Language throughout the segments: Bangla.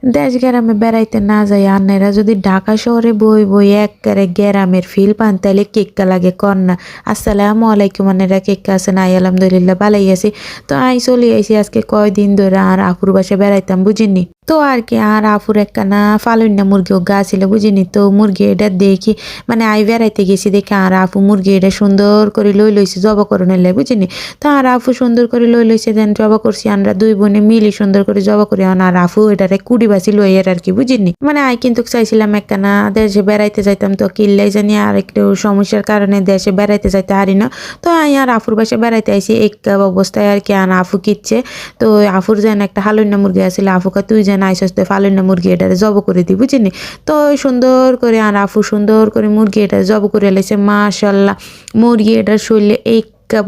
দেশ গ্রামে বেড়াইতে না যাই আন্নারা যদি ঢাকা শহরে বই বই একবারে গ্রামের ফিল পান তাহলে কেক্কা লাগে কন্যা। আসসালামু আলাইকুম আন্নারা, কেক্কা আছেন? আই আলহামদুলিল্লাহ ভালোই আছি। তো আই চলে আইছি আজকে কয়দিন ধরে আর আপুর বাসায় বেড়াইতাম বুঝিনি। তো আর কি আর আফুর একখানা ফালুন্না মুরগিও গা ছিল বুঝিনি। তো মুরগি এটা দেখি মানে আই বেড়াইতে গেছি দেখে আর আফু মুরগি এটা সুন্দর করে লইছে জবা করে নিলে বুঝিনি। তো আর আফু সুন্দর করে লইছে দেন জবা করছি আমরা দুই বোনে মিলি সুন্দর করে জবা করি আর আফু এটারে কুড়ি বাছি লইয়ের আর কি বুঝিনি। মানে আই কিন্তু চাইছিলাম একখানা দেশে বেড়াইতে যাইতাম, তো কিল্লাই জানি আর একটু সমস্যার কারণে দেশে বেড়াইতে যাইতে হারি না। তো আই আর আফুর বাসায় বেড়াইতে আইছি এক অবস্থায় আর কি আর আফু কিচ্ছে। তো আফুর যেন একটা হালুন্না মুরগি আছিল, আফুকা তুই যেন আইসস তো ফালুন্না মুরগি এটারে জব করে দি বুঝিনি। তো সুন্দর করে আর আফু সুন্দর করে মুরগি এটা জব করে লাইছে মাশাল্লাহ। মুরগি এটার শরীরে এই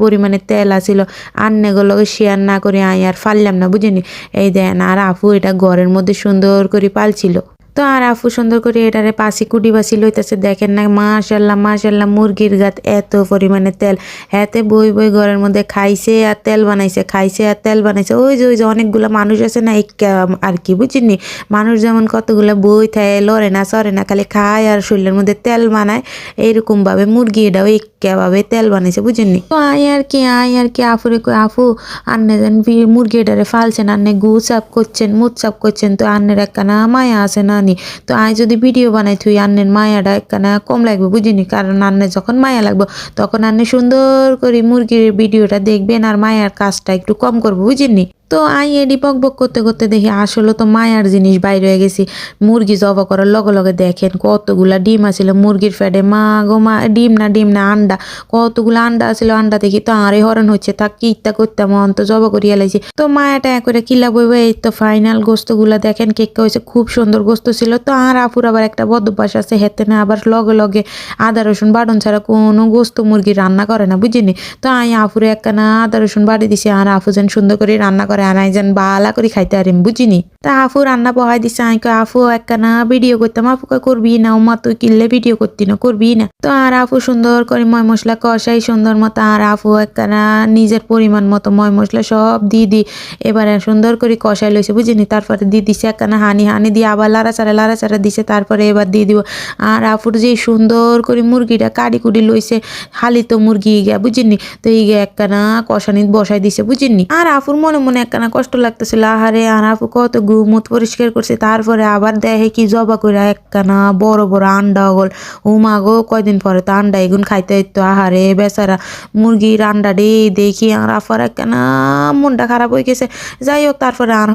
পরিমাণে তেল আছিল, আন্নেগুলোকে শেয়ার না করে আই আর ফাললাম না বুঝিনি। এই দেন আর আফু এটা ঘরের মধ্যে সুন্দর করে পালছিল। তো আর আফু সুন্দর করে এটারে পাশি কুটি বাসি লইতেছে দেখেন না মাশাল্লাহ মাশাল্লাহ মুরগির গাত এত পরিমাণে তেল। হাতে বই বই ঘরের মধ্যে খাইছে আর তেল বানাইছে, খাইছে আর তেল বানাইছে। ওই যে অনেকগুলো মানুষ আছে না আর কি বুঝিনি। মানুষ যেমন কতগুলো বই থাকে লড়ে না সরে না খালি খায় আর শরীরের মধ্যে তেল বানায়, এইরকম ভাবে মুরগি এটাও ভাবে তেল বানাইছে বুঝিনি। তো আই আর কি আফুরে কই আফু আন্নে যেন মুরগি এটারে ফালছেন, আন্নে গু চাপ করছেন মুখ চাপ করছেন, তো আন্নের একখানা মায়া আছে না। তো আই যদি ভিডিও বানাই তুই আন্নের মায়াটা একখানা কম লাগবে বুঝিনি, কারণ আন্নে যখন মায়া লাগবে তখন আন্নে সুন্দর করে মুরগির ভিডিওটা দেখবেন আর মায়ার কাজটা একটু কম করবো বুঝিনি। তো আই এডি বক বক করতে করতে দেখি আসলে তো মায়ার জিনিস বাইরে হয়ে গেছি। মুরগি জবা করার লগে লগে দেখেন কতগুলা ডিম আছিল মুরগির ফ্যাডে, মা গো মা, ডিম না আন্ডা, কতগুলো আন্ডা আছিল। আন্ডা দেখি তো আরে হরণ হচ্ছে, তা কি ইত্যা করতাম তো জবা করিয়া লাইছি। তো মায়াটা করে কিলা বইবে এই তো ফাইনাল গোস্তগুলা দেখেন কেক হয়েছে, খুব সুন্দর গোস্ত ছিল। তো আর আফুর আবার একটা বদভ্যাস আছে, হেতে না আবার লগে লগে আদা রসুন বাটন ছাড়া কোনো গোস্ত মুরগি রান্না করে না বুঝিনি। তো আই আফুরে একখানা আদা রসুন বাড়ি দিছি আর আফু যেন সুন্দর করে রান্না করে আর আই যেন বালা করে খাইতে পারিম বুঝিনি। তা আফু রান্না বহাই দিছে, আই কই আফু একখানা ভিডিও করতাম, আফু কই করবি না ওমা তুই কিনলে ভিডিও করতি না করবি না। তো আর আফু সুন্দর করে ময় মশলা কষাই সুন্দর মতো আর আফু একখানা নিজের পরিমাণ মতো ময় মশলা সব দি এবারে সুন্দর করে কষাই লইছে বুঝিনি। তারপরে দিছে একখানা হানি দিয়ে আবার লাড়াচাড়া দিছে, তারপরে এবার দিয়ে দিব। আর আফুর যে সুন্দর করে মুরগিটা কাটি কুটি লইছে, হালি তো মুরগি গিয়া বুঝিনি। তো এই একখানা কষানিত বসাই দিছে বুঝিনি। আর আফুর মনে মনে একখানা কষ্ট লাগতেছিল, আহারে আর আফু কত গুমুত পরিষ্কার করছে, তারপরে আবার দেখে কি জবা করে একখানা বড় বড় আন্ডা গল। উমা গো কয়দিন পরে তো আন্ডা এগুন খাইতে হইতো, আহারে বেচারা মুরগির আন্ডা দেখি আর আফার একখানা মনটা খারাপ হয়ে গেছে। যাই হোক তারপরে আর